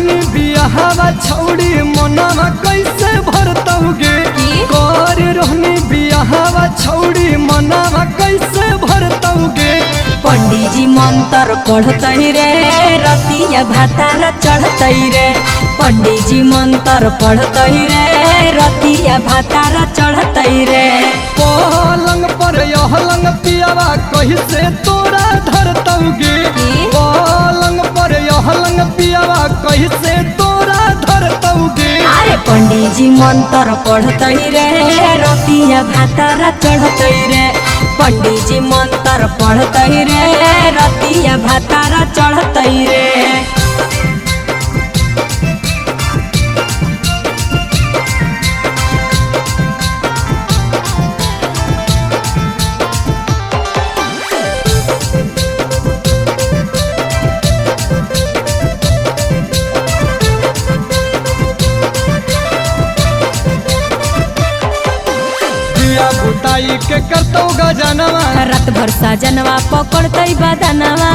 रहनी बियाहवा छौड़ी मनवा कैसे भरतौगे। कर रहनी बियाहवा छौड़ी मनवा कैसे भरतौगे। पंडित जी मंत्र पढ़तई रे रतिया भातार चढ़तई रे। पंडित जी मंत्र पढ़तई रे रतिया भातार चढ़तई रे। पलंग पर यहलंग पियावा कैसे तोरा धरतौगे। पलंग पर यहलंग पियावा कैसे तोरा धरतौगे। अरे पंडित जी मंत्र पढ़तई रे रतिया भातार चढ़तई रे। पंडित जी मंत्र पढ़तई रे रतिया भातार चढ़तई रे। बुताई के करतौ गजनवा रात भर साजनवा पकड़तई बदनवा।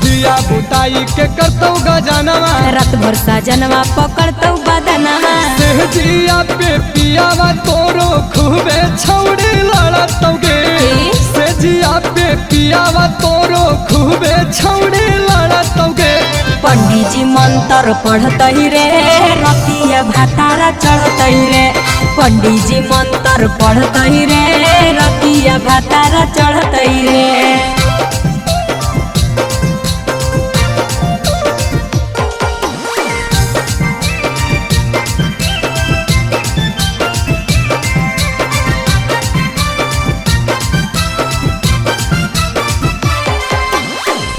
दिया बुताई के करतौ गजनवा रात भर साजनवा पकड़तौ बदनवा। सेहजिया पे पियावा तोरो खूबे छौड़ी लड़तौगे। सेहजिया पे पियावा तोरो खूबे छौड़ी लड़तौगे। पंडित जी मंत्र पढ़तई रे रतिया भातार चढ़तई रे। पंडित जी मंत्र पढ़तई रे रतिया भातार चढ़तई रे।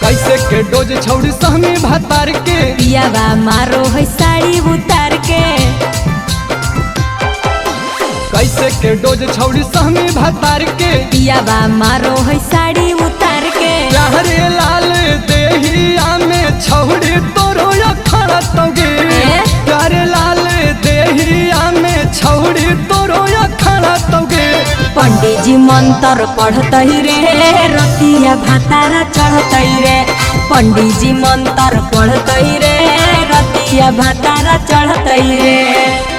कैसे के डोज छौड़ी सहमी भातार के। पियावा मारो है साड़ी उतार के। कैसे के डोज छौड़ी सहमी भातार के। पियावा मारो है साड़ी उतार के। प्यारे लाल देहिया में छौड़ी तोरो खड़तौगे। प्यारे लाल देहिया में छौड़ी तोरो खड़तौगे। पंडित जी मंत्र पढ़तई रे रतिया भातार चढ़तई रे। पंडित जी मंत्र पढ़तई रे रतिया भातार चढ़तई रे।